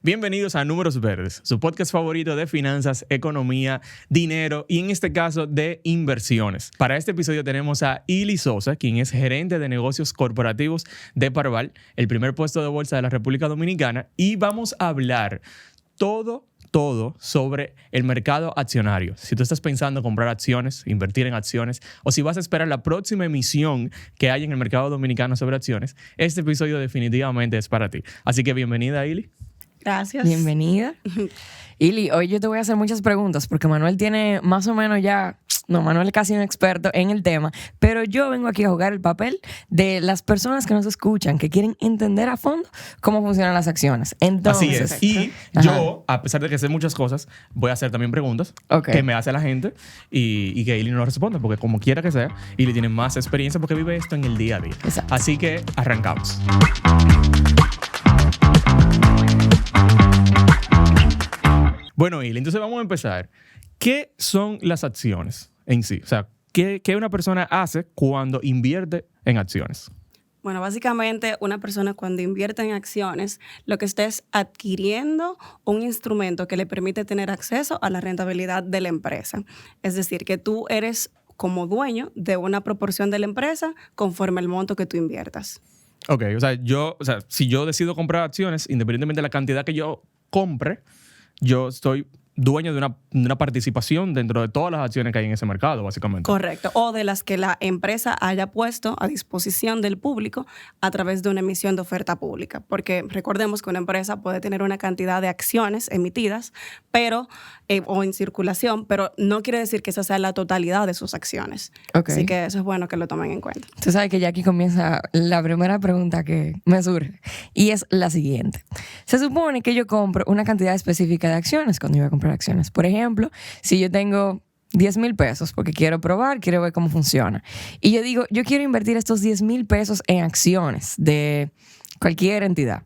Bienvenidos a Números Verdes, su podcast favorito de finanzas, economía, dinero y en este caso de inversiones. Para este episodio tenemos a Ili Sosa, quien es gerente de negocios corporativos de Parval, el primer puesto de bolsa de la República Dominicana, y vamos a hablar todo sobre el mercado accionario. Si tú estás pensando en comprar acciones, invertir en acciones, o si vas a esperar la próxima emisión que hay en el mercado dominicano sobre acciones, este episodio definitivamente es para ti. Así que bienvenida, Ili. Gracias. Bienvenida. Ili, hoy yo te voy a hacer muchas preguntas porque Manuel tiene más o menos Manuel es casi un experto en el tema, pero yo vengo aquí a jugar el papel de las personas que nos escuchan, que quieren entender a fondo cómo funcionan las acciones. Entonces, así es. Y yo, a pesar de que sé muchas cosas, voy a hacer también preguntas que me hace la gente y que Ili no responda, porque como quiera que sea, Ili tiene más experiencia porque vive esto en el día a día. Exacto. Así que arrancamos. Bueno, Ili, entonces vamos a empezar. ¿Qué son las acciones en sí? O sea, ¿qué una persona hace cuando invierte en acciones? Bueno, básicamente una persona cuando invierte en acciones, lo que está es adquiriendo un instrumento que le permite tener acceso a la rentabilidad de la empresa. Es decir, que tú eres como dueño de una proporción de la empresa conforme al monto que tú inviertas. Ok, o sea, si yo decido comprar acciones, independientemente de la cantidad que yo compre, yo estoy dueño de una participación dentro de todas las acciones que hay en ese mercado, básicamente. Correcto. O de las que la empresa haya puesto a disposición del público a través de una emisión de oferta pública. Porque recordemos que una empresa puede tener una cantidad de acciones emitidas o en circulación, pero no quiere decir que esa sea la totalidad de sus acciones. Okay. Así que eso es bueno que lo tomen en cuenta. Tú sabes que ya aquí comienza la primera pregunta que me surge y es la siguiente. Se supone que yo compro una cantidad específica de acciones cuando yo voy a comprar acciones. Por ejemplo, si yo tengo 10,000 pesos porque quiero probar, quiero ver cómo funciona. Y yo digo, yo quiero invertir estos 10,000 pesos en acciones de cualquier entidad.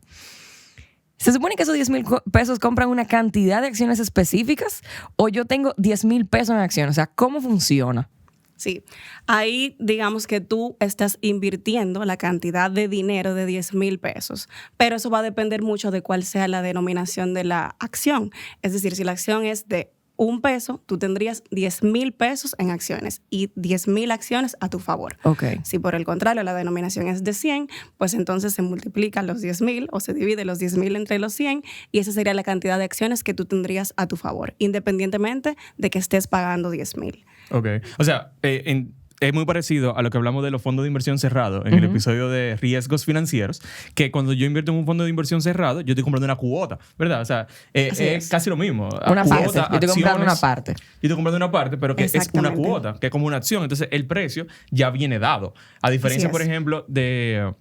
¿Se supone que esos 10,000 pesos compran una cantidad de acciones específicas o yo tengo 10,000 pesos en acciones? O sea, ¿cómo funciona? Sí, ahí digamos que tú estás invirtiendo la cantidad de dinero de 10,000 pesos, pero eso va a depender mucho de cuál sea la denominación de la acción. Es decir, si la acción es de $1, tú tendrías 10,000 pesos en acciones y 10,000 acciones a tu favor. Okay. Si por el contrario la denominación es de 100, pues entonces se multiplican los 10,000 o se divide los 10,000 entre los 100 y esa sería la cantidad de acciones que tú tendrías a tu favor, independientemente de que estés pagando 10,000. Ok. O sea, es muy parecido a lo que hablamos de los fondos de inversión cerrados en el episodio de riesgos financieros, que cuando yo invierto en un fondo de inversión cerrado, yo estoy comprando una cuota, ¿verdad? O sea, es casi lo mismo. Una parte. Yo estoy comprando una parte. Yo estoy comprando una parte, pero que es una cuota, que es como una acción. Entonces, el precio ya viene dado. A diferencia, por ejemplo, de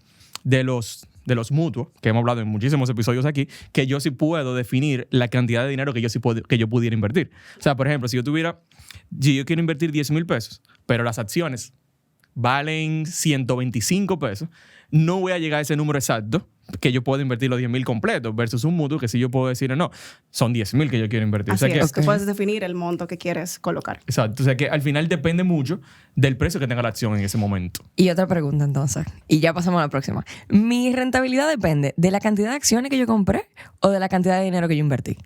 los mutuos, que hemos hablado en muchísimos episodios aquí, que yo sí puedo definir la cantidad de dinero que yo pudiera invertir. O sea, por ejemplo, si yo quiero invertir 10,000 pesos, pero las acciones valen 125 pesos, no voy a llegar a ese número exacto que yo puedo invertir los 10,000 completos versus un mutuo que si yo puedo decir, no, son 10,000 que yo quiero invertir. Así o sea es, que puedes definir el monto que quieres colocar. Exacto. O sea que al final depende mucho del precio que tenga la acción en ese momento. Y otra pregunta entonces, y ya pasamos a la próxima. ¿Mi rentabilidad depende de la cantidad de acciones que yo compré o de la cantidad de dinero que yo invertí?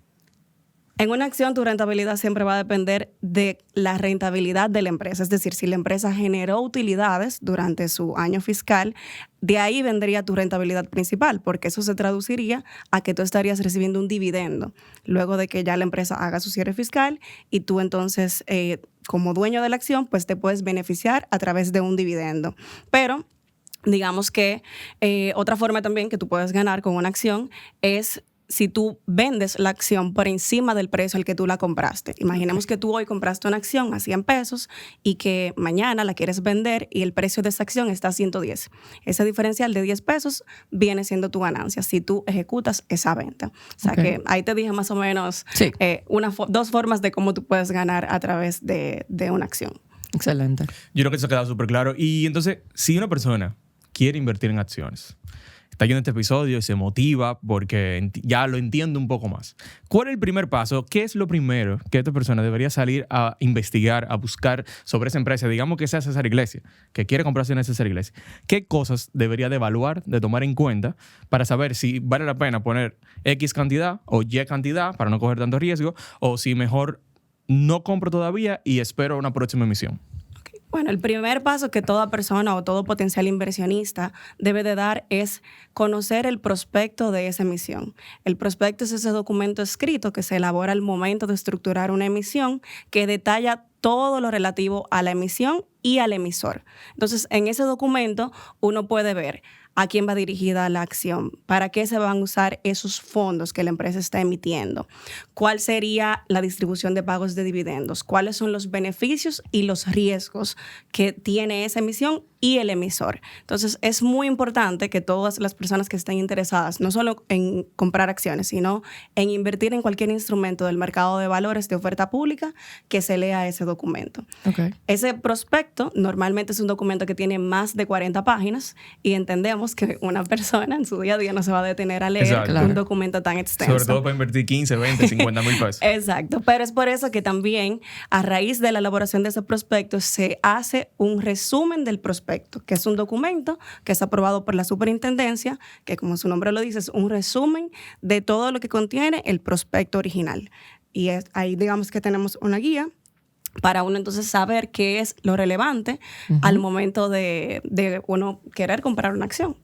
En una acción, tu rentabilidad siempre va a depender de la rentabilidad de la empresa. Es decir, si la empresa generó utilidades durante su año fiscal, de ahí vendría tu rentabilidad principal, porque eso se traduciría a que tú estarías recibiendo un dividendo luego de que ya la empresa haga su cierre fiscal y tú entonces, como dueño de la acción, pues te puedes beneficiar a través de un dividendo. Pero digamos que otra forma también que tú puedes ganar con una acción es si tú vendes la acción por encima del precio al que tú la compraste. Imaginemos que tú hoy compraste una acción a 100 pesos y que mañana la quieres vender y el precio de esa acción está a 110. Ese diferencial de 10 pesos viene siendo tu ganancia si tú ejecutas esa venta. O sea que ahí te dije más o menos dos formas de cómo tú puedes ganar a través de una acción. Excelente. Yo creo que eso ha quedado súper claro. Y entonces, si una persona quiere invertir en acciones, está viendo este episodio y se motiva porque ya lo entiende un poco más. ¿Cuál es el primer paso? ¿Qué es lo primero que esta persona debería salir a investigar, a buscar sobre esa empresa? Digamos que sea César Iglesias, que quiere comprarse una César Iglesias. ¿Qué cosas debería de evaluar, de tomar en cuenta para saber si vale la pena poner X cantidad o Y cantidad para no coger tanto riesgo, o si mejor no compro todavía y espero una próxima emisión? Bueno, el primer paso que toda persona o todo potencial inversionista debe de dar es conocer el prospecto de esa emisión. El prospecto es ese documento escrito que se elabora al momento de estructurar una emisión que detalla todo lo relativo a la emisión y al emisor. Entonces, en ese documento uno puede ver a quién va dirigida la acción, para qué se van a usar esos fondos que la empresa está emitiendo, cuál sería la distribución de pagos de dividendos, cuáles son los beneficios y los riesgos que tiene esa emisión y el emisor. Entonces, es muy importante que todas las personas que estén interesadas, no solo en comprar acciones, sino en invertir en cualquier instrumento del mercado de valores de oferta pública, que se lea ese documento. Okay. Ese prospecto normalmente es un documento que tiene más de 40 páginas y entendemos que una persona en su día a día no se va a detener a leer un documento tan extenso. Sobre todo para invertir 15, 20, 50 mil pesos. Exacto, pero es por eso que también a raíz de la elaboración de ese prospecto se hace un resumen del prospecto, que es un documento que es aprobado por la superintendencia, que como su nombre lo dice es un resumen de todo lo que contiene el prospecto original. Y ahí digamos que tenemos una guía para uno entonces saber qué es lo relevante al momento de uno querer comprar una acción.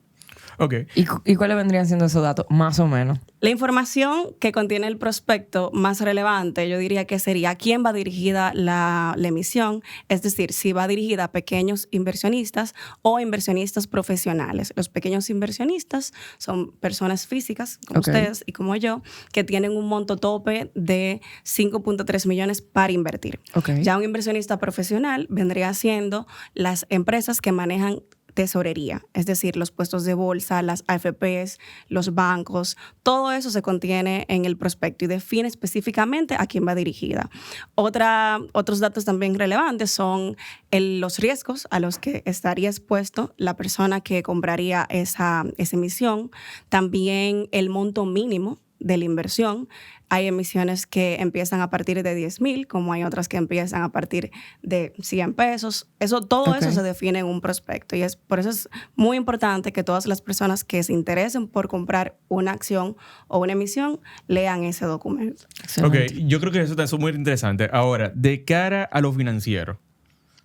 Okay. ¿Y cuáles vendrían siendo esos datos, más o menos? La información que contiene el prospecto más relevante, yo diría que sería a quién va dirigida la emisión, es decir, si va dirigida a pequeños inversionistas o inversionistas profesionales. Los pequeños inversionistas son personas físicas, como ustedes y como yo, que tienen un monto tope de 5.3 millones para invertir. Ya un inversionista profesional vendría siendo las empresas que manejan tesorería, es decir, los puestos de bolsa, las AFPs, los bancos, todo eso se contiene en el prospecto y define específicamente a quién va dirigida. Otros datos también relevantes son los riesgos a los que estaría expuesto la persona que compraría esa emisión, también el monto mínimo de la inversión. Hay emisiones que empiezan a partir de 10,000, como hay otras que empiezan a partir de 100 pesos. Todo eso se define en un prospecto y por eso es muy importante que todas las personas que se interesen por comprar una acción o una emisión lean ese documento. Excelente. Ok, yo creo que eso es muy interesante. Ahora, de cara a lo financiero,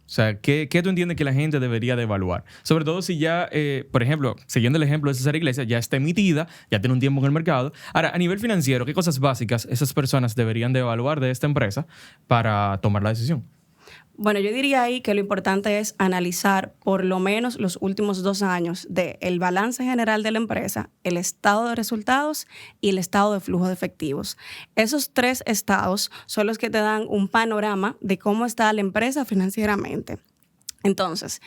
o sea, ¿qué tú entiendes que la gente debería de evaluar? Sobre todo si ya, por ejemplo, siguiendo el ejemplo de César Iglesias, ya está emitida, ya tiene un tiempo en el mercado. Ahora, a nivel financiero, ¿qué cosas básicas esas personas deberían de evaluar de esta empresa para tomar la decisión? Bueno, yo diría ahí que lo importante es analizar por lo menos los últimos 2 años del balance general de la empresa, el estado de resultados y el estado de flujo de efectivos. Esos 3 estados son los que te dan un panorama de cómo está la empresa financieramente. Entonces,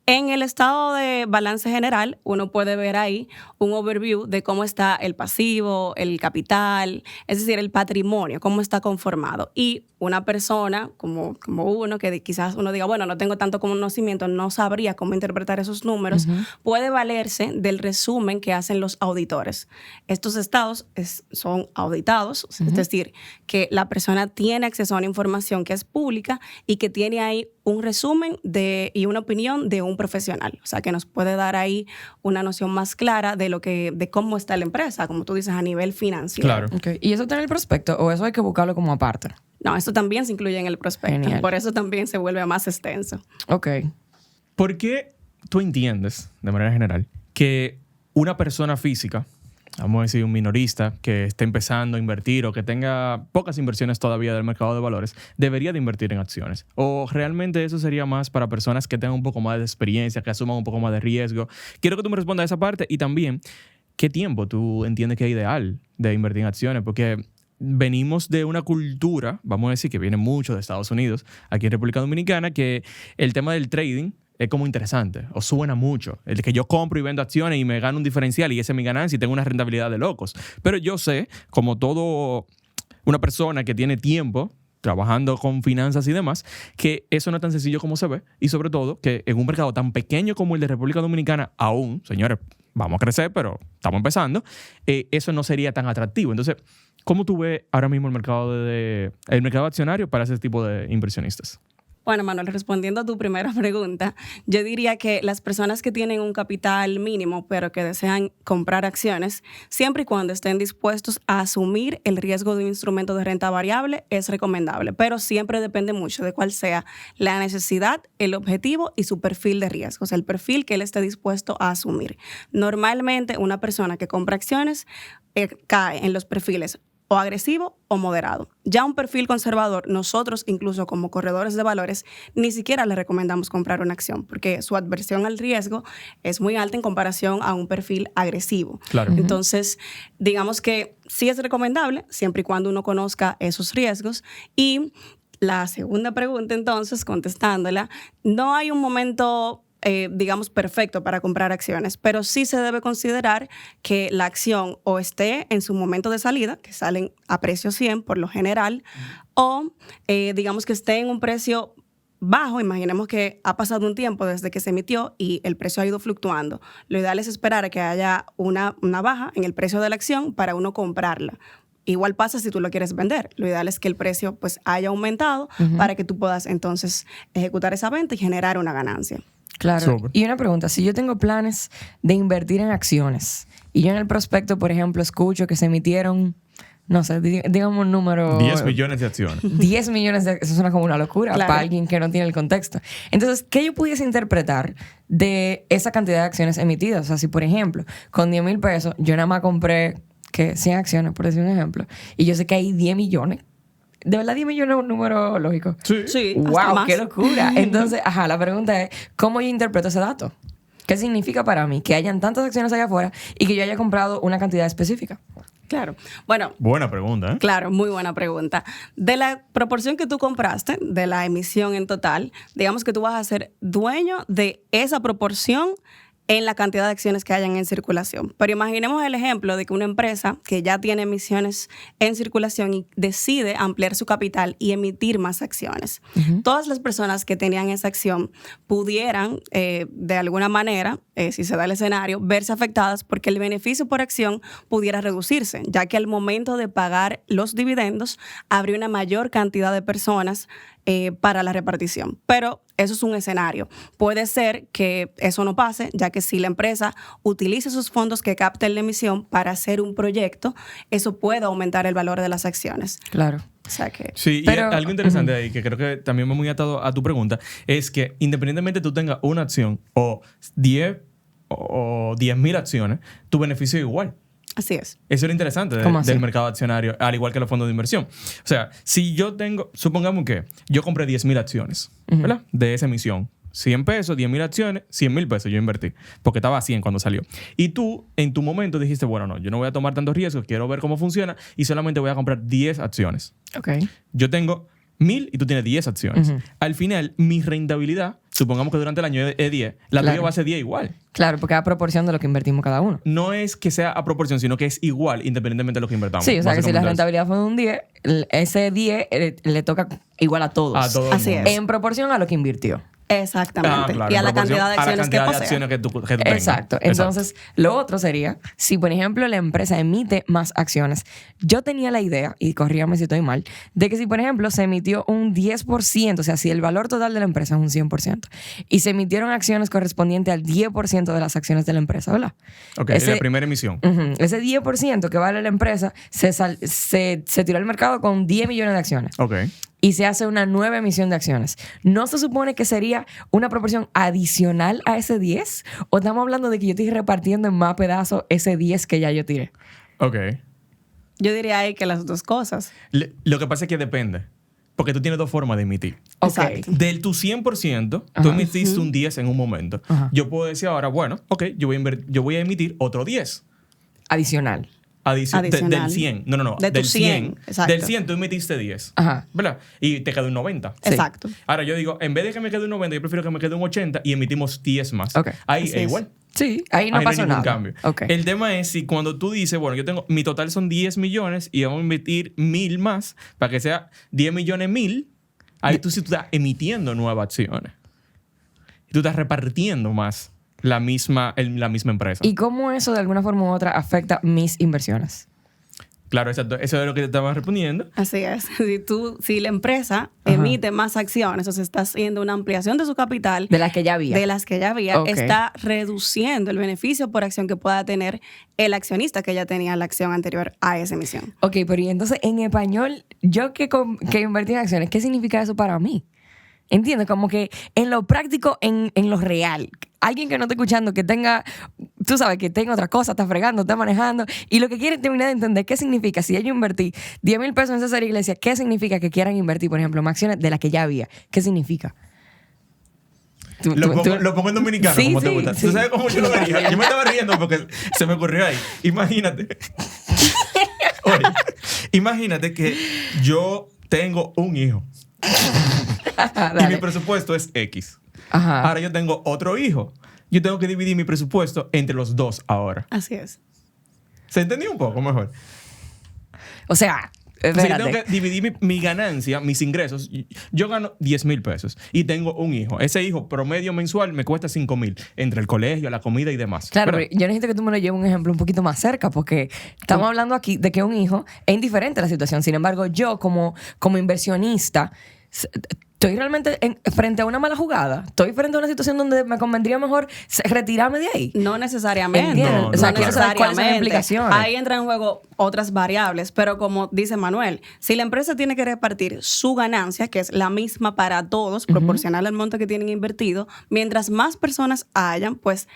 en el estado de balance general, uno puede ver ahí un overview de cómo está el pasivo, el capital, es decir, el patrimonio, cómo está conformado. Y una persona como uno, que quizás uno diga, bueno, no tengo tanto conocimiento, no sabría cómo interpretar esos números, puede valerse del resumen que hacen los auditores. Estos estados son auditados, es decir, que la persona tiene acceso a una información que es pública y que tiene ahí un resumen y una opinión de un profesional. O sea, que nos puede dar ahí una noción más clara de cómo está la empresa, como tú dices, a nivel financiero. Claro. Okay. ¿Y eso está en el prospecto o eso hay que buscarlo como aparte? No, esto también se incluye en el prospecto. Genial. Por eso también se vuelve más extenso. Ok. ¿Por qué tú entiendes, de manera general, que una persona física, vamos a decir un minorista que esté empezando a invertir o que tenga pocas inversiones todavía del mercado de valores, debería de invertir en acciones? ¿O realmente eso sería más para personas que tengan un poco más de experiencia, que asuman un poco más de riesgo? Quiero que tú me respondas a esa parte y también, ¿qué tiempo tú entiendes que es ideal de invertir en acciones? Porque venimos de una cultura, vamos a decir que viene mucho de Estados Unidos, aquí en República Dominicana, que el tema del trading es como interesante o suena mucho. El que yo compro y vendo acciones y me gano un diferencial y esa es mi ganancia y tengo una rentabilidad de locos. Pero yo sé, como todo una persona que tiene tiempo trabajando con finanzas y demás, que eso no es tan sencillo como se ve y sobre todo que en un mercado tan pequeño como el de República Dominicana aún, señores, vamos a crecer, pero estamos empezando, eso no sería tan atractivo. Entonces, ¿cómo tú ves ahora mismo el mercado accionario para ese tipo de inversionistas? Bueno, Manuel, respondiendo a tu primera pregunta, yo diría que las personas que tienen un capital mínimo, pero que desean comprar acciones, siempre y cuando estén dispuestos a asumir el riesgo de un instrumento de renta variable, es recomendable. Pero siempre depende mucho de cuál sea la necesidad, el objetivo y su perfil de riesgo, o sea, el perfil que él esté dispuesto a asumir. Normalmente, una persona que compra acciones cae en los perfiles o agresivo o moderado. Ya un perfil conservador, nosotros incluso como corredores de valores, ni siquiera le recomendamos comprar una acción porque su adversión al riesgo es muy alta en comparación a un perfil agresivo. Claro. Entonces, digamos que sí es recomendable siempre y cuando uno conozca esos riesgos. Y la segunda pregunta, entonces, contestándola, no hay un momento digamos, perfecto para comprar acciones, pero sí se debe considerar que la acción o esté en su momento de salida, que salen a precio 100 por lo general, o digamos que esté en un precio bajo. Imaginemos que ha pasado un tiempo desde que se emitió y el precio ha ido fluctuando. Lo ideal es esperar a que haya una baja en el precio de la acción para uno comprarla. Igual pasa si tú lo quieres vender. Lo ideal es que el precio pues haya aumentado para que tú puedas entonces ejecutar esa venta y generar una ganancia. Claro. Súper. Y una pregunta, si yo tengo planes de invertir en acciones y yo en el prospecto, por ejemplo, escucho que se emitieron, no sé, digamos un número... 10 millones de acciones. 10 millones de... Eso suena como una locura Claro. para alguien que no tiene el contexto. Entonces, ¿qué yo pudiese interpretar de esa cantidad de acciones emitidas? O sea, si, por ejemplo, con 10 mil pesos yo nada más compré 100 acciones, por decir un ejemplo, y yo sé que hay 10 millones. ¿De verdad 10 millones es un número lógico? Sí, hasta ¡Wow! más. ¡Qué locura! Entonces, la pregunta es, ¿cómo yo interpreto ese dato? ¿Qué significa para mí que hayan tantas acciones allá afuera y que yo haya comprado una cantidad específica? Claro. Bueno, Buena pregunta, ¿eh? claro, muy buena pregunta. De la proporción que tú compraste, de la emisión en total, digamos que tú vas a ser dueño de esa proporción en la cantidad de acciones que hayan en circulación. Pero imaginemos el ejemplo de que una empresa que ya tiene emisiones en circulación y decide ampliar su capital y emitir más acciones. Todas las personas que tenían esa acción pudieran, de alguna manera, si se da el escenario, verse afectadas porque el beneficio por acción pudiera reducirse, ya que al momento de pagar los dividendos habría una mayor cantidad de personas para la repartición. Pero eso es un escenario. Puede ser que eso no pase, ya que si la empresa utiliza esos fondos que capta en la emisión para hacer un proyecto, eso puede aumentar el valor de las acciones. Claro. O sea que... Sí, Pero- y algo interesante ahí, que creo que también va muy atado a tu pregunta, es que independientemente tú tengas una acción o 10,000 acciones, tu beneficio es igual. Así es. Eso es lo interesante ¿Cómo así? del mercado accionario, al igual que los fondos de inversión. O sea, si yo tengo, supongamos que yo compré 10,000 acciones, ¿verdad? De esa emisión. 100 pesos, 10,000 acciones, 100,000 pesos yo invertí, porque estaba a 100 cuando salió. Y tú, en tu momento, dijiste, bueno, no, yo no voy a tomar tantos riesgos, quiero ver cómo funciona y solamente voy a comprar 10 acciones. Ok. Yo tengo 1,000 y tú tienes 10 acciones. Al final, mi rentabilidad, supongamos que durante el año es 10, la Claro. tuya va a ser 10 igual. Claro, porque a proporción de lo que invertimos cada uno. No es que sea a proporción, sino que es igual independientemente de lo que invertamos. Sí, o sea que si la Básicamente rentabilidad fue de un 10, ese 10 le toca igual a todos. a todo el Así mundo. es. En proporción a lo que invirtió. Exactamente. Claro, y a en la proporción cantidad de acciones a la cantidad que de posea. acciones que tú tengas. Exacto. Entonces, lo otro sería, si por ejemplo la empresa emite más acciones, yo tenía la idea, y corrígame si estoy mal, de que si por ejemplo se emitió un 10%, o sea, si el valor total de la empresa es un 100%, y se emitieron acciones correspondientes al 10% de las acciones de la empresa, ¿verdad? Ok, Ese- la primera emisión. Ese 10% que vale la empresa se tiró al mercado con 10 millones de acciones. Ok. Y se hace una nueva emisión de acciones. ¿No se supone que sería una proporción adicional a ese 10? ¿O estamos hablando de que yo estoy repartiendo en más pedazos ese 10 que ya yo tiré? Ok. Yo diría ahí que las dos cosas. Lo que pasa es que depende. Porque tú tienes dos formas de emitir. Ok. Exacto. Del tu 100%, tú emitiste un 10 en un momento. Ajá. Yo puedo decir ahora, bueno, ok, yo voy a emitir otro 10. Adicional. Adicional. Del 100. No. De tu del 100, exacto. Del 100 tú emitiste 10. Ajá. ¿Verdad? Y te quedó un 90. Sí. Exacto. Ahora yo digo, en vez de que me quede un 90, yo prefiero que me quede un 80 y emitimos 10 más. Ok. Ahí Así es es. igual. Sí, ahí no Ahí pasó hay ningún nada. cambio. Ok. El tema es si cuando tú dices, bueno, yo tengo, mi total son 10 millones y vamos a emitir 1,000 más para que sea 10 millones 1,000, ahí tú sí tú estás emitiendo nuevas acciones. Y tú estás repartiendo más la misma empresa. ¿Y cómo eso de alguna forma u otra afecta mis inversiones? Claro, exacto. Eso es lo que te estaba respondiendo. Así es. Si la empresa emite más acciones, o sea, está haciendo una ampliación de su capital. De las que ya había. De las que ya había, Ok. está reduciendo el beneficio por acción que pueda tener el accionista que ya tenía la acción anterior a esa emisión. Ok, pero y entonces en español, yo que invertí en acciones, ¿qué significa eso para mí? ¿Entiendes? Como que en lo práctico, en lo real. Alguien que no esté escuchando, que tenga, tú sabes, que tenga otra cosa, está fregando, está manejando, y lo que quiere terminar de entender qué significa, si yo invertí 10 mil pesos en César Iglesia, ¿qué significa que quieran invertir, por ejemplo, en acciones de las que ya había? ¿Qué significa? Lo pongo en dominicano, Sí, como te sí, gusta. sí. ¿Tú sabes cómo yo lo vería? Yo me estaba riendo porque se me ocurrió ahí. Imagínate. Oye, imagínate que yo tengo un hijo y mi presupuesto es X. Ajá. Ahora yo tengo otro hijo. Yo tengo que dividir mi presupuesto entre los dos ahora. Así es. ¿Se entendió un poco mejor? O sea, O sea, yo espérate. tengo que dividir mi ganancia, mis ingresos. Yo gano 10 mil pesos y tengo un hijo. Ese hijo promedio mensual me cuesta 5 mil entre el colegio, la comida y demás. Claro, ¿verdad? pero yo necesito que tú me lo lleves un ejemplo un poquito más cerca, porque estamos hablando aquí de que un hijo es indiferente a la situación. Sin embargo, yo como inversionista estoy realmente frente a una mala jugada. Estoy frente a una situación donde me convendría mejor retirarme de ahí. No necesariamente. ¿Entiendes? No, O sea, no, quiero saber cuáles son las necesariamente. implicaciones. Ahí entran en juego otras variables, pero como dice Manuel, si la empresa tiene que repartir su ganancia, que es la misma para todos, proporcional al monto que tienen invertido, mientras más personas hayan, pues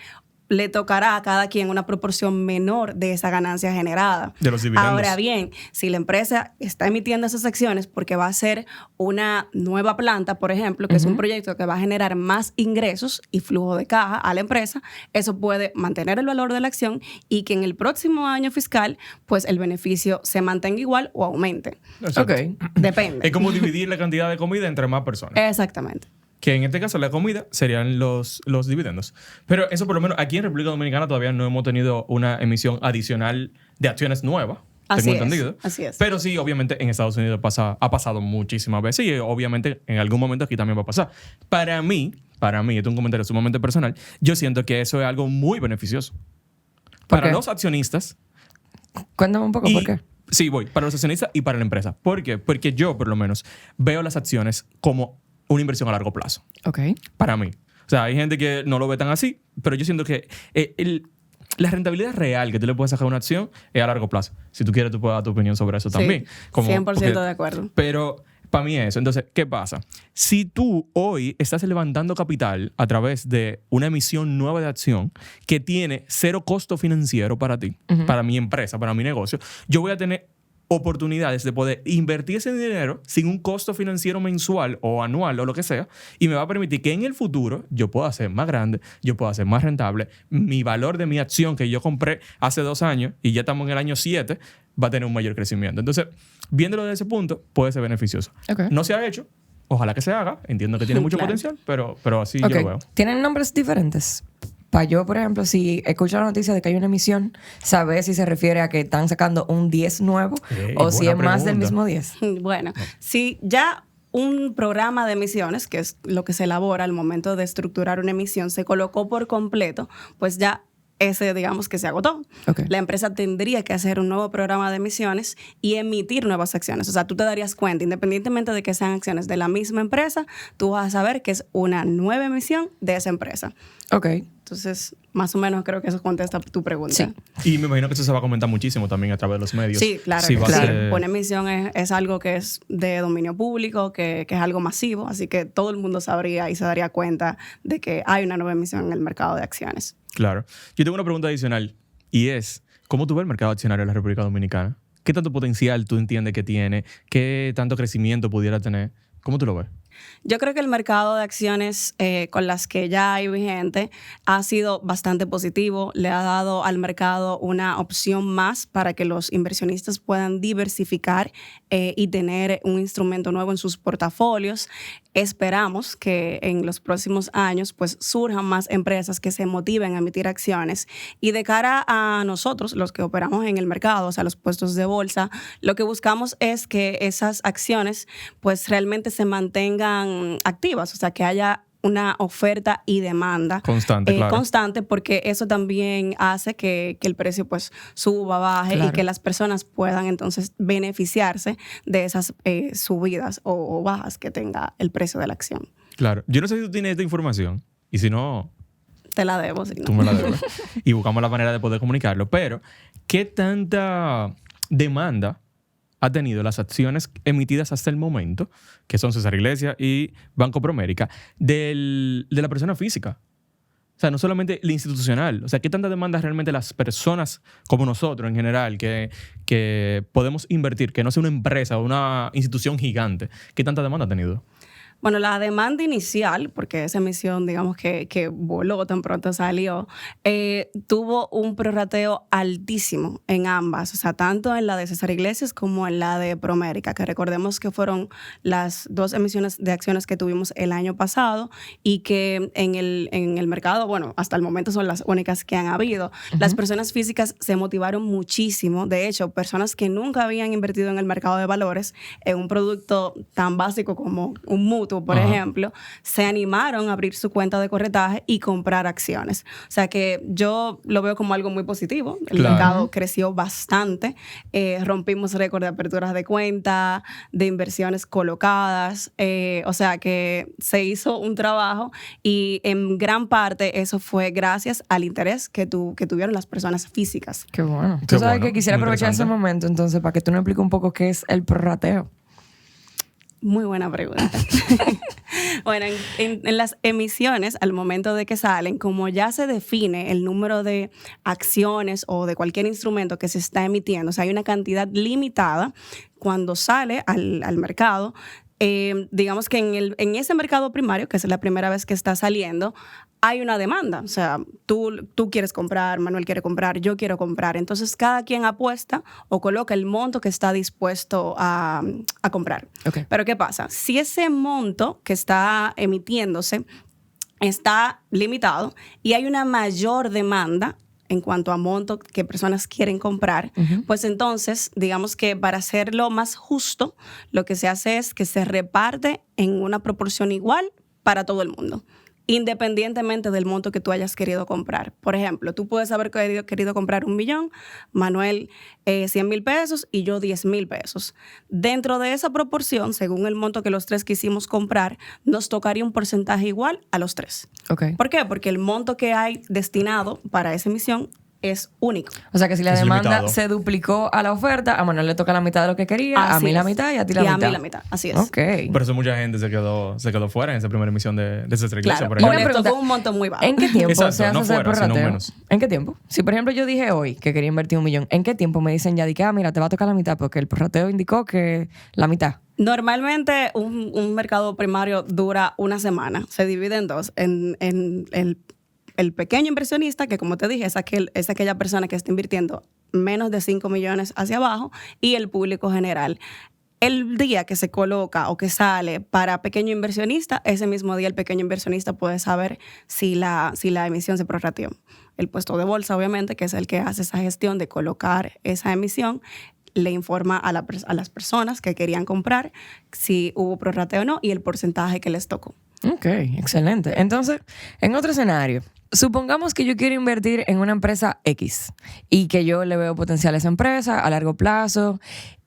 le tocará a cada quien una proporción menor de esa ganancia generada. De los dividendos. Ahora bien, si la empresa está emitiendo esas acciones porque va a ser una nueva planta, por ejemplo, que es un proyecto que va a generar más ingresos y flujo de caja a la empresa, eso puede mantener el valor de la acción y que en el próximo año fiscal, pues el beneficio se mantenga igual o aumente. Exacto. Ok. Depende. Es como dividir la cantidad de comida entre más personas. Exactamente. Que en este caso la comida serían los dividendos. Pero eso por lo menos aquí en República Dominicana todavía no hemos tenido una emisión adicional de acciones nuevas. Así Tengo es, entendido. así es. Pero sí, obviamente en Estados Unidos ha pasado muchísimas veces y obviamente en algún momento aquí también va a pasar. Para mí, esto es un comentario sumamente personal, yo siento que eso es algo muy beneficioso. Para qué? los accionistas. Cuéntame un poco por qué. Sí, voy. Para los accionistas y para la empresa. ¿Por qué? Porque yo, por lo menos, veo las acciones como una inversión a largo plazo. Ok. Para mí. O sea, hay gente que no lo ve tan así, pero yo siento que la rentabilidad real que tú le puedes sacar a una acción es a largo plazo. Si tú quieres, tú puedes dar tu opinión sobre eso también. Sí, Como, 100% porque- de acuerdo. Pero para mí es eso. Entonces, ¿qué pasa? Si tú hoy estás levantando capital a través de una emisión nueva de acción que tiene cero costo financiero para ti, para mi empresa, para mi negocio, yo voy a tener oportunidades de poder invertir ese dinero sin un costo financiero mensual o anual o lo que sea, y me va a permitir que en el futuro yo pueda ser más grande, yo pueda ser más rentable, mi valor de mi acción que yo compré hace 2 años y ya estamos en el año 7 va a tener un mayor crecimiento. Entonces, viéndolo desde ese punto, puede ser beneficioso. Ok. No se ha hecho, ojalá que se haga, entiendo que tiene mucho Claro. potencial, pero así Ok. yo lo veo. ¿Tienen nombres diferentes? Para yo, por ejemplo, si escucho la noticia de que hay una emisión, saber si se refiere a que están sacando un 10 nuevo Ey, o si buena es más del pregunta. mismo 10. Bueno, si ya un programa de emisiones, que es lo que se elabora al momento de estructurar una emisión, se colocó por completo, pues ya ese, digamos que se agotó. Ok. La empresa tendría que hacer un nuevo programa de emisiones y emitir nuevas acciones. O sea, tú te darías cuenta, independientemente de que sean acciones de la misma empresa, tú vas a saber que es una nueva emisión de esa empresa. Ok. Entonces, más o menos creo que eso contesta tu pregunta. Sí. Y me imagino que eso se va a comentar muchísimo también a través de los medios. Sí, claro. Sí, que va a sí. ser- Una emisión es algo que es de dominio público, que es algo masivo, así que todo el mundo sabría y se daría cuenta de que hay una nueva emisión en el mercado de acciones. Claro. Yo tengo una pregunta adicional y es, ¿cómo tú ves el mercado accionario de la República Dominicana? ¿Qué tanto potencial tú entiendes que tiene? ¿Qué tanto crecimiento pudiera tener? ¿Cómo tú lo ves? Yo creo que el mercado de acciones con las que ya hay vigente ha sido bastante positivo, le ha dado al mercado una opción más para que los inversionistas puedan diversificar y tener un instrumento nuevo en sus portafolios. Esperamos que en los próximos años pues surjan más empresas que se motiven a emitir acciones, y de cara a nosotros, los que operamos en el mercado, o sea, los puestos de bolsa, lo que buscamos es que esas acciones pues realmente se mantengan activas, o sea, que haya una oferta y demanda Constante, claro. constante, porque eso también hace que el precio pues suba, baje, Claro. y que las personas puedan entonces beneficiarse de esas subidas o bajas que tenga el precio de la acción. Claro. Yo no sé si tú tienes esta información y si no, Te la debo, si no. tú me la debes. Y buscamos la manera de poder comunicarlo. Pero, ¿qué tanta demanda ha tenido las acciones emitidas hasta el momento, que son César Iglesias y Banco Promérica, de la persona física? O sea, no solamente la institucional. O sea, ¿qué tanta demanda realmente las personas como nosotros en general, que podemos invertir, que no sea una empresa o una institución gigante? ¿Qué tanta demanda ha tenido? Bueno, la demanda inicial, porque esa emisión, digamos que voló tan pronto salió, tuvo un prorrateo altísimo en ambas, o sea, tanto en la de César Iglesias como en la de Promérica, que recordemos que fueron las dos emisiones de acciones que tuvimos el año pasado y que en el mercado, bueno, hasta el momento son las únicas que han habido. Las personas físicas se motivaron muchísimo. De hecho, personas que nunca habían invertido en el mercado de valores en un producto tan básico como un mutuo, por ejemplo, se animaron a abrir su cuenta de corretaje y comprar acciones. O sea que yo lo veo como algo muy positivo. El mercado creció bastante. Rompimos récord de aperturas de cuenta, de inversiones colocadas. O sea que se hizo un trabajo y en gran parte eso fue gracias al interés que tuvieron las personas físicas. Qué bueno. Qué Tú sabes bueno, que quisiera muy aprovechar ese interesante. momento, entonces, para que tú nos expliques un poco qué es el prorrateo. Muy buena pregunta. Bueno, en las emisiones, al momento de que salen, como ya se define el número de acciones o de cualquier instrumento que se está emitiendo, o sea, hay una cantidad limitada cuando sale al mercado. Digamos que en ese mercado primario, que es la primera vez que está saliendo, hay una demanda. O sea, tú quieres comprar, Manuel quiere comprar, yo quiero comprar. Entonces, cada quien apuesta o coloca el monto que está dispuesto a comprar. Ok. Pero ¿qué pasa? Si ese monto que está emitiéndose está limitado y hay una mayor demanda en cuanto a monto que personas quieren comprar, pues entonces, digamos que para hacerlo más justo, lo que se hace es que se reparte en una proporción igual para todo el mundo, independientemente del monto que tú hayas querido comprar. Por ejemplo, tú puedes haber querido comprar 1 millón, Manuel 100,000 pesos y yo 10,000 pesos. Dentro de esa proporción, según el monto que los tres quisimos comprar, nos tocaría un porcentaje igual a los tres. Ok. ¿Por qué? Porque el monto que hay destinado para esa emisión es único. O sea que si la Es demanda limitado. se duplicó a la oferta, a Manuel le toca la mitad de lo que quería, a Así mí la es. mitad y a ti la y mitad. a mí la mitad, así es. Ok. Por eso mucha gente se quedó fuera en esa primera emisión de César Iglesias, Claro, por por Una ejemplo. esto pregunta. fue un monto muy bajo. ¿En qué tiempo Exacto, se hace no ese fuera, sino prorrateo? menos. ¿En qué tiempo? Si, por ejemplo, yo dije hoy que quería invertir 1 millón, ¿en qué tiempo me dicen ya de que, mira, te va a tocar la mitad? Porque el prorrateo indicó que la mitad. Normalmente un mercado primario dura una semana, se divide en dos, en el pequeño inversionista, que como te dije, es aquella persona que está invirtiendo menos de 5 millones hacia abajo, y el público general. El día que se coloca o que sale para pequeño inversionista, ese mismo día el pequeño inversionista puede saber si la emisión se prorrateó. El puesto de bolsa, obviamente, que es el que hace esa gestión de colocar esa emisión, le informa a las personas que querían comprar si hubo prorrateo o no y el porcentaje que les tocó. Ok, excelente. Entonces, en otro escenario, supongamos que yo quiero invertir en una empresa X y que yo le veo potencial a esa empresa a largo plazo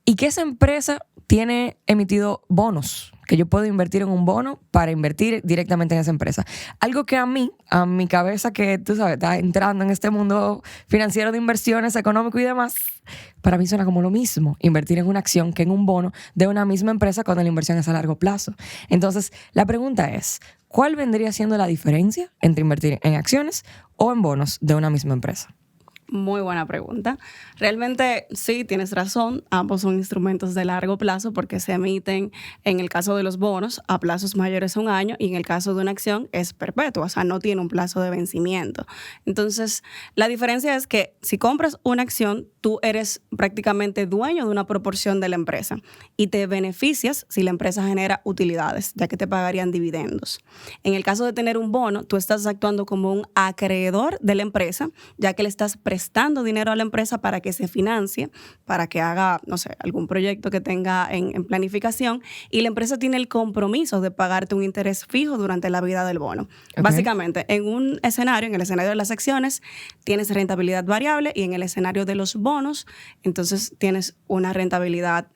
y que esa empresa tiene emitido bonos, que yo puedo invertir en un bono para invertir directamente en esa empresa. Algo que a mi cabeza, que tú sabes, está entrando en este mundo financiero de inversiones, económico y demás, para mí suena como lo mismo, invertir en una acción que en un bono de una misma empresa cuando la inversión es a largo plazo. Entonces, la pregunta es, ¿cuál vendría siendo la diferencia entre invertir en acciones o en bonos de una misma empresa? Muy buena pregunta. Realmente sí, tienes razón. Ambos son instrumentos de largo plazo porque se emiten, en el caso de los bonos, a plazos mayores a 1 año y en el caso de una acción es perpetua, o sea, no tiene un plazo de vencimiento. Entonces, la diferencia es que si compras una acción, tú eres prácticamente dueño de una proporción de la empresa y te beneficias si la empresa genera utilidades, ya que te pagarían dividendos. En el caso de tener un bono, tú estás actuando como un acreedor de la empresa, ya que le estás prestando prestando dinero a la empresa para que se financie, para que haga, no sé, algún proyecto que tenga en planificación, y la empresa tiene el compromiso de pagarte un interés fijo durante la vida del bono. Ok. Básicamente, en un escenario, en el escenario de las acciones, tienes rentabilidad variable, y en el escenario de los bonos, entonces tienes una rentabilidad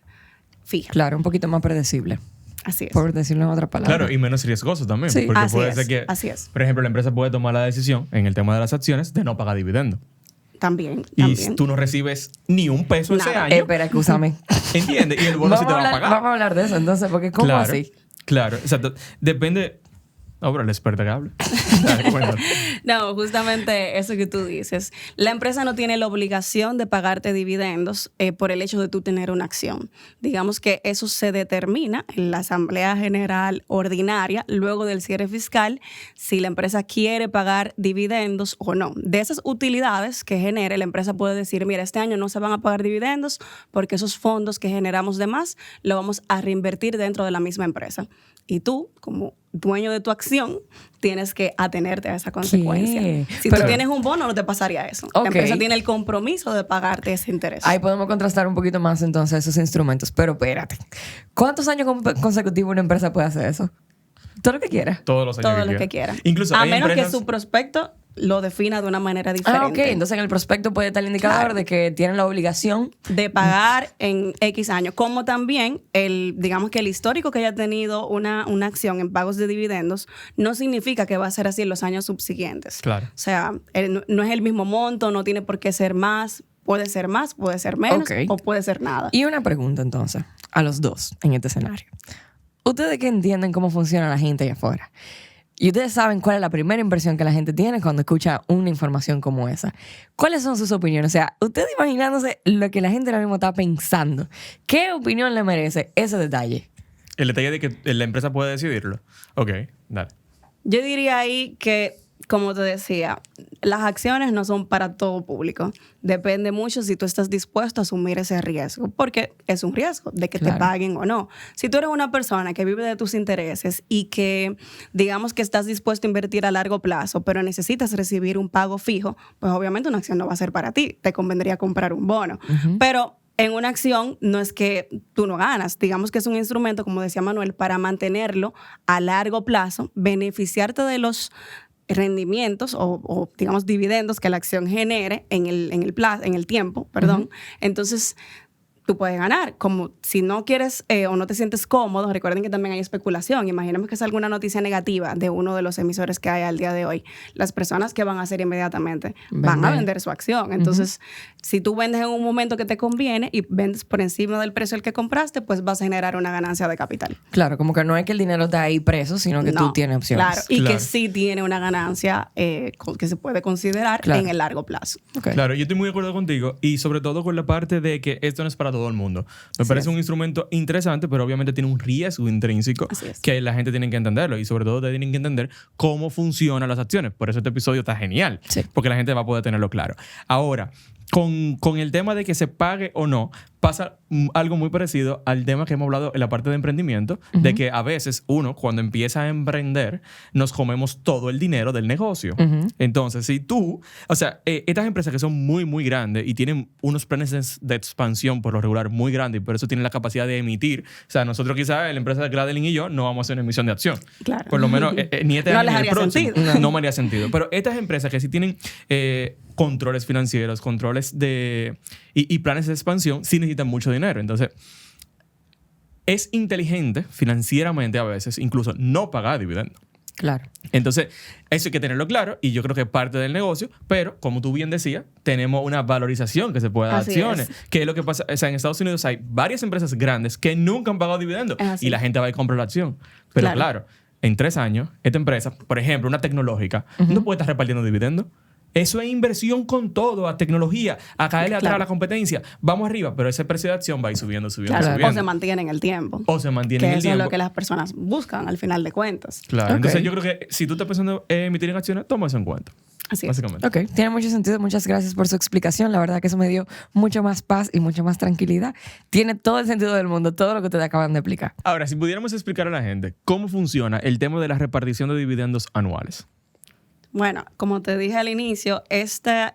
fija. Claro, un poquito más predecible, Así es. por decirlo en otra palabra. Claro, y menos riesgoso también. Sí. Porque Así puede es, ser que, así es. por ejemplo, la empresa puede tomar la decisión en el tema de las acciones de no pagar dividendo. También. Y tú no recibes ni un peso ese Nada. año. Espera, escúchame. ¿Entiendes? Y el bono sí te va a pagar. Vamos a hablar de eso entonces, porque ¿cómo Claro, así? Claro, exacto. Depende. No, pero el experto que habla. Dale, cuéntame. No, justamente eso que tú dices. La empresa no tiene la obligación de pagarte dividendos por el hecho de tú tener una acción. Digamos que eso se determina en la Asamblea General Ordinaria luego del cierre fiscal, si la empresa quiere pagar dividendos o no. De esas utilidades que genere, la empresa puede decir, mira, este año no se van a pagar dividendos porque esos fondos que generamos de más lo vamos a reinvertir dentro de la misma empresa. Y tú, como dueño de tu acción, tienes que atenerte a esa consecuencia. Si Pero- tú tienes un bono, no te pasaría eso. Ok. La empresa tiene el compromiso de pagarte ese interés. Ahí podemos contrastar un poquito más entonces esos instrumentos. Pero espérate, ¿cuántos años consecutivos una empresa puede hacer eso? Todo lo que quiera. Todos los años Todo lo que quiera. Incluso a hay menos empresas- que su prospecto lo defina de una manera diferente. Ah, ok. Entonces en el prospecto puede estar el indicador Claro. de que tienen la obligación. De pagar en X años, como también digamos que el histórico que haya tenido una acción en pagos de dividendos no significa que va a ser así en los años subsiguientes. Claro. O sea, no es el mismo monto, no tiene por qué ser más, puede ser menos Ok. o puede ser nada. Y una pregunta entonces a los dos en este escenario. Ustedes que entienden cómo funciona la gente allá afuera. Y ustedes saben cuál es la primera impresión que la gente tiene cuando escucha una información como esa. ¿Cuáles son sus opiniones? O sea, ustedes imaginándose lo que la gente ahora mismo está pensando. ¿Qué opinión le merece ese detalle? El detalle de que la empresa puede decidirlo. Ok, dale. Yo diría ahí que, como te decía, las acciones no son para todo público. Depende mucho si tú estás dispuesto a asumir ese riesgo, porque es un riesgo de que Claro. te paguen o no. Si tú eres una persona que vive de tus intereses y que, digamos que estás dispuesto a invertir a largo plazo, pero necesitas recibir un pago fijo, pues obviamente una acción no va a ser para ti. Te convendría comprar un bono. Pero en una acción no es que tú no ganas. Digamos que es un instrumento, como decía Manuel, para mantenerlo a largo plazo, beneficiarte de los rendimientos o digamos dividendos que la acción genere en el tiempo, perdón. Entonces, tú puedes ganar. Como si no quieres o no te sientes cómodo, recuerden que también hay especulación. Imaginemos que es alguna noticia negativa de uno de los emisores que hay al día de hoy. Las personas que van a hacer inmediatamente van a vender su acción. Entonces, si tú vendes en un momento que te conviene y vendes por encima del precio al que compraste, pues vas a generar una ganancia de capital. Claro, como que no es que el dinero está ahí preso, sino que tú No, tienes opciones. Claro, y Claro. que sí tiene una ganancia que se puede considerar Claro. en el largo plazo. Ok. Claro, yo estoy muy de acuerdo contigo y sobre todo con la parte de que esto no es para todo el mundo. Me Así parece es. un instrumento interesante, pero obviamente tiene un riesgo intrínseco Así es. que la gente tiene que entenderlo y sobre todo ustedes tienen que entender cómo funcionan las acciones. Por eso este episodio está genial, Sí. porque la gente va a poder tenerlo claro. Ahora, con el tema de que se pague o no, pasa algo muy parecido al tema que hemos hablado en la parte de emprendimiento, de que a veces uno, cuando empieza a emprender, nos comemos todo el dinero del negocio. Entonces, si tú, o sea, estas empresas que son muy, muy grandes y tienen unos planes de expansión por lo regular muy grandes y por eso tienen la capacidad de emitir, o sea, nosotros quizás, la empresa de Gladeline y yo, no vamos a hacer una emisión de acción. Claro. Por lo menos, ni este No año les ni el haría próximo. sentido. No me haría sentido. Pero estas empresas que sí tienen controles financieros, controles y planes de expansión, sí necesitan mucho dinero. Entonces, es inteligente financieramente a veces incluso no pagar dividendos. Claro. Entonces, eso hay que tenerlo claro y yo creo que es parte del negocio, pero como tú bien decías, tenemos una valorización que se puede dar a Así acciones. es. Que es lo que pasa, o sea, en Estados Unidos hay varias empresas grandes que nunca han pagado dividendos Es así. y la gente va y compra la acción. Pero Claro. claro, en 3 años, esta empresa, por ejemplo, una tecnológica, no puede estar repartiendo dividendos. Eso es inversión con todo, a tecnología, a caerle atrás a Claro. la competencia. Vamos arriba, pero ese precio de acción va a ir subiendo, subiendo, Claro. subiendo. O se mantiene en el tiempo. O se mantiene Que en el eso es tiempo. lo que las personas buscan al final de cuentas. Claro, Ok. entonces yo creo que si tú estás pensando en emitir en acciones, toma eso en cuenta. Así es. Básicamente. Ok, tiene mucho sentido. Muchas gracias por su explicación. La verdad que eso me dio mucho más paz y mucha más tranquilidad. Tiene todo el sentido del mundo, todo lo que ustedes acaban de explicar. Ahora, si pudiéramos explicar a la gente cómo funciona el tema de la repartición de dividendos anuales. Bueno, como te dije al inicio, esa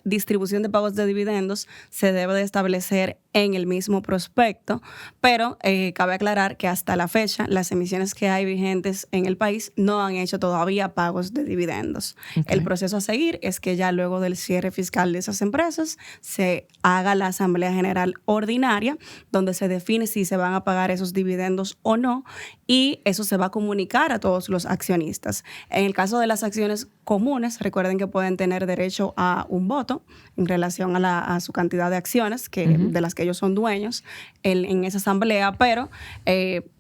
distribución de pagos de dividendos se debe de establecer en el mismo prospecto, pero cabe aclarar que hasta la fecha las emisiones que hay vigentes en el país no han hecho todavía pagos de dividendos. Okay. El proceso a seguir es que ya luego del cierre fiscal de esas empresas se haga la Asamblea General Ordinaria, donde se define si se van a pagar esos dividendos o no, y eso se va a comunicar a todos los accionistas. En el caso de las acciones comunes, recuerden que pueden tener derecho a un voto en relación a su cantidad de acciones de las que ellos son dueños en esa asamblea, pero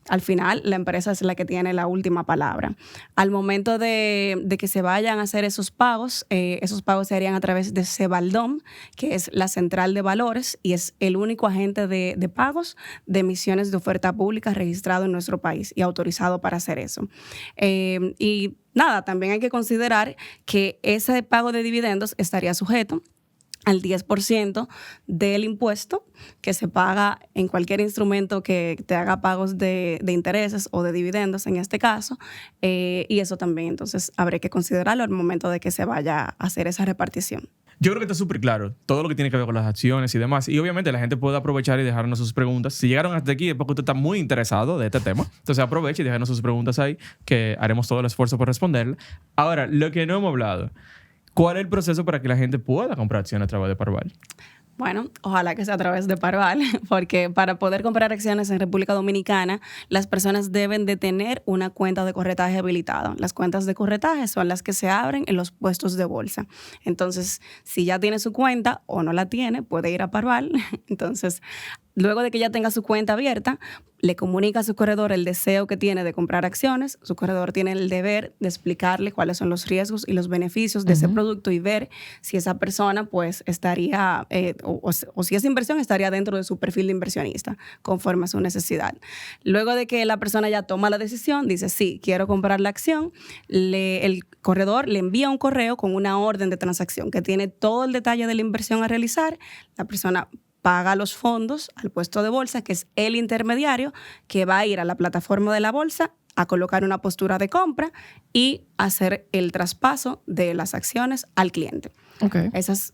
al final la empresa es la que tiene la última palabra. Al momento de que se vayan a hacer esos pagos se harían a través de Cebaldom, que es la central de valores y es el único agente de pagos de emisiones de oferta pública registrado en nuestro país y autorizado para hacer eso. Y nada, también hay que considerar que ese pago de dividendos estaría sujeto al 10% del impuesto que se paga en cualquier instrumento que te haga pagos de intereses o de dividendos en este caso, y eso también entonces habría que considerarlo al momento de que se vaya a hacer esa repartición. Yo creo que está súper claro todo lo que tiene que ver con las acciones y demás. Y obviamente la gente puede aprovechar y dejarnos sus preguntas. Si llegaron hasta aquí es porque usted está muy interesado de este tema. Entonces aproveche y déjanos sus preguntas ahí, que haremos todo el esfuerzo por responderlas. Ahora, lo que no hemos hablado, ¿cuál es el proceso para que la gente pueda comprar acciones a través de Parval? Bueno, ojalá que sea a través de Parval, porque para poder comprar acciones en República Dominicana, las personas deben de tener una cuenta de corretaje habilitada. Las cuentas de corretaje son las que se abren en los puestos de bolsa. Entonces, si ya tiene su cuenta o no la tiene, puede ir a Parval. Entonces, luego de que ya tenga su cuenta abierta, le comunica a su corredor el deseo que tiene de comprar acciones. Su corredor tiene el deber de explicarle cuáles son los riesgos y los beneficios de ese producto y ver si esa persona pues estaría, o si esa inversión estaría dentro de su perfil de inversionista, conforme a su necesidad. Luego de que la persona ya toma la decisión, dice, sí, quiero comprar la acción, el corredor le envía un correo con una orden de transacción que tiene todo el detalle de la inversión a realizar. La persona paga los fondos al puesto de bolsa, que es el intermediario, que va a ir a la plataforma de la bolsa a colocar una postura de compra y hacer el traspaso de las acciones al cliente. Okay. Esas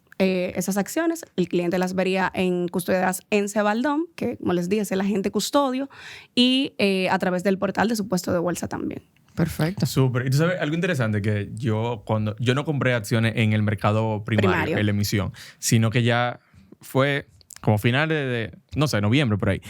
acciones, el cliente las vería custodiadas en Cebaldom, que como les dije es el agente custodio, y a través del portal de su puesto de bolsa también. Perfecto. Súper. Y tú sabes, algo interesante que yo no compré acciones en el mercado primario. En la emisión, sino que ya fue como finales de, no sé, noviembre por ahí.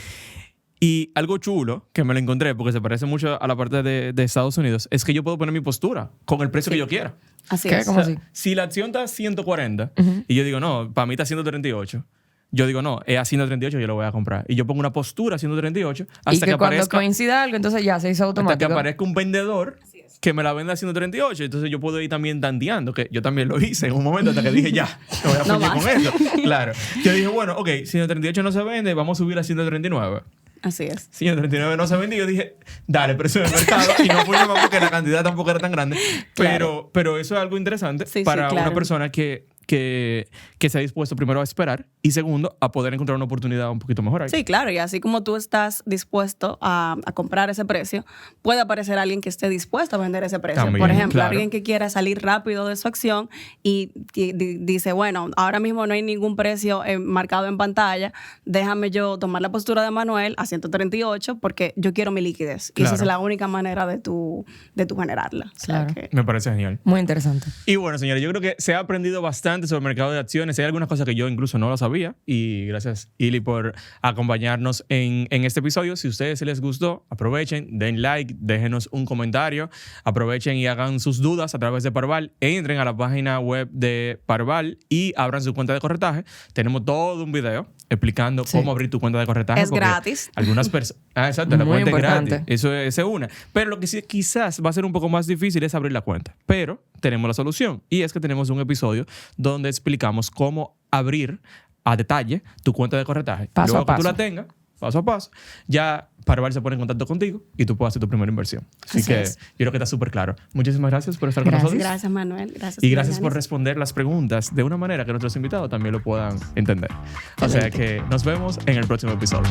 Y algo chulo que me lo encontré, porque se parece mucho a la parte de Estados Unidos, es que yo puedo poner mi postura con el precio que yo quiera. Así ¿Qué? es. ¿Cómo así? Si la acción está a 140 y yo digo, no, para mí está a 138, yo digo, no, es a 138, yo lo voy a comprar. Y yo pongo una postura a 138 hasta y que cuando aparezca, coincida algo, entonces ya se hizo automático. hasta que aparezca un vendedor que me la venda a 138. Entonces yo puedo ir también tanteando, que yo también lo hice en un momento hasta que dije, ya, me voy a poner con eso. Claro. Yo dije, bueno, ok, 138 no se vende, vamos a subir a 139. Así es. 139 no se vende y yo dije, dale, precio de mercado. Y no fue más porque la cantidad tampoco era tan grande. Claro. Pero eso es algo interesante Sí, para claro. una persona que se ha dispuesto primero a esperar y segundo a poder encontrar una oportunidad un poquito mejor ahí. Sí, claro, y así como tú estás dispuesto a comprar ese precio, puede aparecer alguien que esté dispuesto a vender ese precio. También, por ejemplo, claro. alguien que quiera salir rápido de su acción y dice, bueno, ahora mismo no hay ningún precio marcado en pantalla, déjame yo tomar la postura de Manuel a 138 porque yo quiero mi liquidez. Y Claro. esa es la única manera de tú generarla. O sea Claro. que- Me parece genial. Muy interesante. Y bueno, señores, yo creo que se ha aprendido bastante sobre el mercado de acciones. Hay algunas cosas que yo incluso no lo sabía. Y gracias, Ili, por acompañarnos en este episodio. Si a ustedes les gustó, aprovechen, den like, déjenos un comentario. Aprovechen y hagan sus dudas a través de Parval. Entren a la página web de Parval y abran su cuenta de corretaje. Tenemos todo un video explicando cómo abrir tu cuenta de corretaje. Es porque gratis. Algunas personas... exacto, la Muy cuenta importante. es gratis. Eso es una. Pero lo que sí quizás va a ser un poco más difícil es abrir la cuenta. Pero tenemos la solución. Y es que tenemos un episodio donde explicamos cómo abrir a detalle tu cuenta de corretaje. Paso Luego a paso. que tú la tengas, paso a paso, ya Parval se pone en contacto contigo y tú puedes hacer tu primera inversión. Así Así que es. yo creo que está súper claro. Muchísimas gracias por estar con Gracias. nosotros. Gracias, Manuel. Gracias. Y gracias por Marianis. responder las preguntas de una manera que nuestros invitados también lo puedan entender. O sea que nos vemos en el próximo episodio.